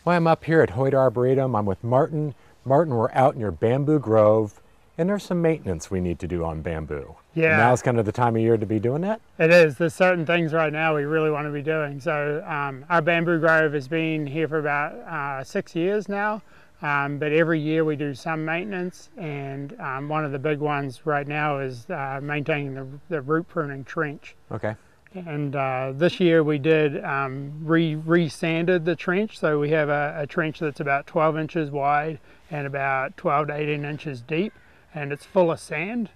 Well, I'm up here at Hoyt Arboretum. I'm with Martin. Martin, we're out in your bamboo grove, and there's some maintenance we need to do on bamboo. Yeah. And now's kind of the time of year to be doing that? It is. There's certain things right now we really want to be doing. So our bamboo grove has been here for about 6 years now, but every year we do some maintenance, and one of the big ones right now is maintaining the root pruning trench. Okay. And this year we did re-sanded the trench, so we have a trench that's about 12 inches wide and about 12 to 18 inches deep, and it's full of sand.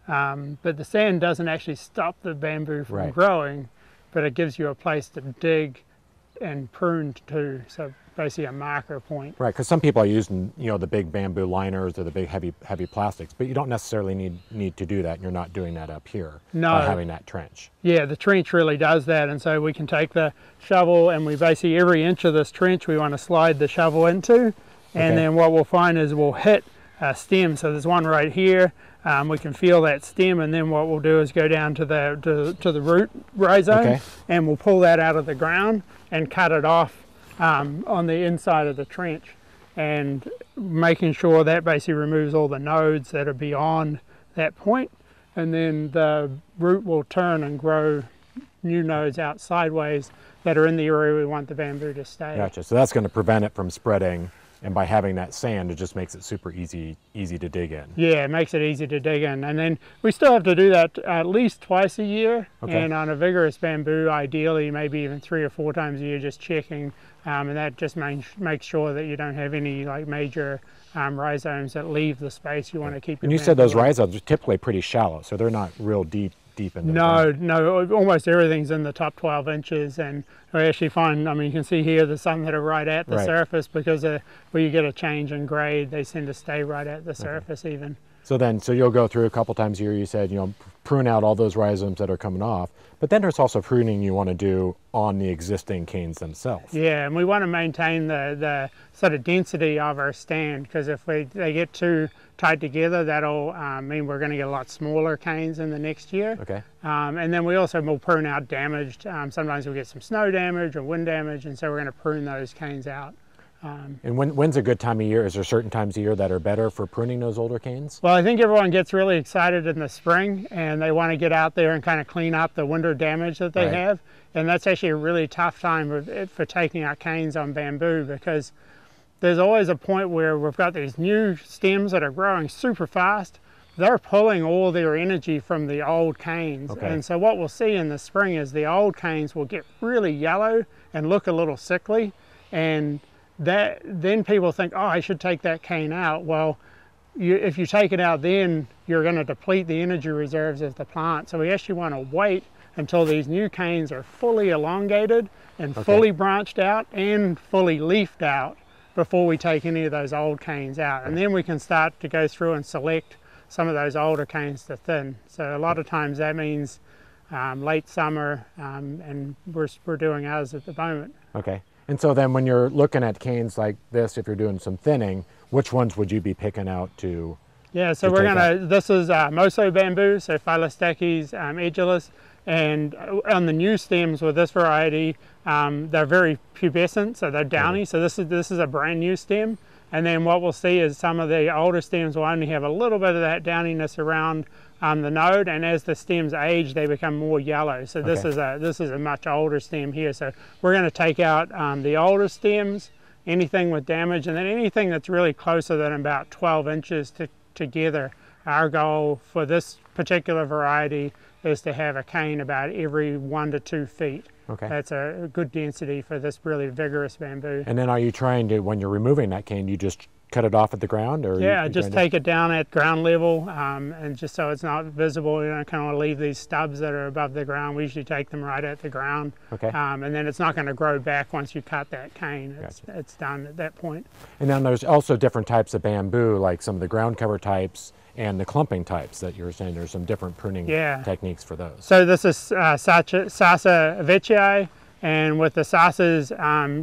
But the sand doesn't actually stop the bamboo from growing, but it gives you a place to dig and prune to, so basically a marker point. Right, because some people are using, the big bamboo liners or the big heavy plastics, but you don't necessarily need to do that, and you're not doing that up here by having that trench. Yeah, the trench really does that, and so we can take the shovel and we basically, every inch of this trench we want to slide the shovel into, and then what we'll find is we'll hit a stem. So there's one right here. We can feel that stem, and then what we'll do is go down to the root rhizome, and we'll pull that out of the ground and cut it off on the inside of the trench, and making sure that basically removes all the nodes that are beyond that point, and then the root will turn and grow new nodes out sideways that are in the area we want the bamboo to stay. Gotcha. So that's going to prevent it from spreading. And by having that sand, it just makes it super easy to dig in. Yeah, it makes it easy to dig in. And then we still have to do that at least twice a year. And on a vigorous bamboo, ideally, maybe even 3 or 4 times a year, just checking. And that just makes sure that you don't have any major rhizomes that leave the space you want to keep. And you said those rhizomes are typically pretty shallow, so they're not real deep in the ground. No, almost everything's in the top 12 inches, and we actually find, you can see here there's some that are right at the surface, because where you get a change in grade, they tend to stay right at the surface even. So you'll go through a couple times a year, you said, prune out all those rhizomes that are coming off, but then there's also pruning you want to do on the existing canes themselves. Yeah, and we want to maintain the sort of density of our stand, because if they get too tight together, that'll mean we're going to get a lot smaller canes in the next year. Okay. And then we also will prune out damaged. Sometimes we'll get some snow damage or wind damage, and so we're going to prune those canes out. And when's a good time of year? Is there certain times of year that are better for pruning those older canes? Well, I think everyone gets really excited in the spring, and they want to get out there and kind of clean up the winter damage that they have. And that's actually a really tough time for taking out canes on bamboo, because there's always a point where we've got these new stems that are growing super fast. They're pulling all their energy from the old canes. And so what we'll see in the spring is the old canes will get really yellow and look a little sickly, and then people think, oh, I should take that cane out. Well, if you take it out then, you're going to deplete the energy reserves of the plant. So we actually want to wait until these new canes are fully elongated and fully branched out and fully leafed out before we take any of those old canes out. And then we can start to go through and select some of those older canes to thin. So a lot of times that means late summer, and we're doing ours at the moment. Okay. And so then when you're looking at canes like this, if you're doing some thinning, which ones would you be picking out to? Yeah, so this is Moso bamboo, so Phyllostachys edulis, and on the new stems with this variety, they're very pubescent, so they're downy. So this is a brand new stem. And then what we'll see is some of the older stems will only have a little bit of that downiness around the node, and as the stems age, they become more yellow. So this is a much older stem here. So we're going to take out the older stems, anything with damage, and then anything that's really closer than about 12 inches together. Our goal for this particular variety is to have a cane about every 1 to 2 feet. Okay. That's a good density for this really vigorous bamboo. And then are you trying to, when you're removing that cane, you just cut it off at the ground? Or yeah, just take it down at ground level, and just so it's not visible. You don't kind of want to leave these stubs that are above the ground. We usually take them right at the ground. Okay. And then it's not going to grow back once you cut that cane. It's done at that point. And then there's also different types of bamboo, like some of the ground cover types and the clumping types that you were saying. There's some different pruning techniques for those. So this is Sasa veitchii, and with the Sasas,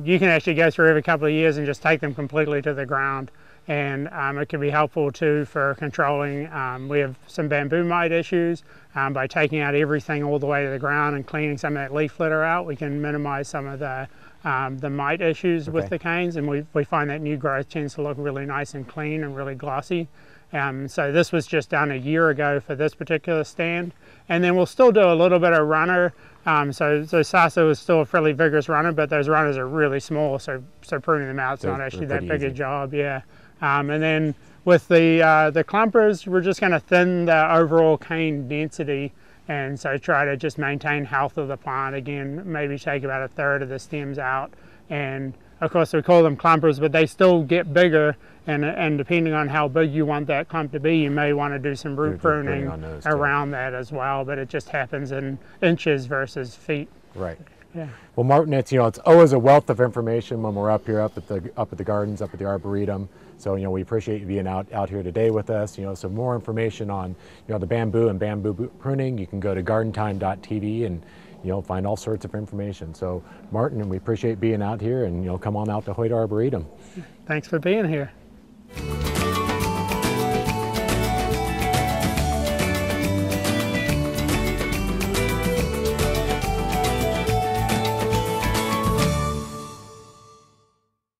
you can actually go through every couple of years and just take them completely to the ground. And it can be helpful too for controlling, we have some bamboo mite issues. By taking out everything all the way to the ground and cleaning some of that leaf litter out, we can minimize some of the the mite issues with Okay. the canes, and we find that new growth tends to look really nice and clean and really glossy. So this was just done a year ago for this particular stand, and then we'll still do a little bit of runner. So Saso is still a fairly vigorous runner, but those runners are really small, so pruning them out is not actually that big a job. Yeah, and then with the clumpers, we're just going to thin the overall cane density, and so try to just maintain health of the plant. Again, maybe take about 1/3 of the stems out, and of course we call them clumpers, but they still get bigger, and depending on how big you want that clump to be, you may want to do some root pruning on those too. around that as well, but it just happens in inches versus feet. Right. Yeah. Well, Martin, it's it's always a wealth of information when we're up here, up at the gardens, up at the Arboretum. So we appreciate you being out here today with us. Some more information on the bamboo and bamboo pruning. You can go to gardentime.tv and find all sorts of information. So Martin, we appreciate being out here, and come on out to Hoyt Arboretum. Thanks for being here.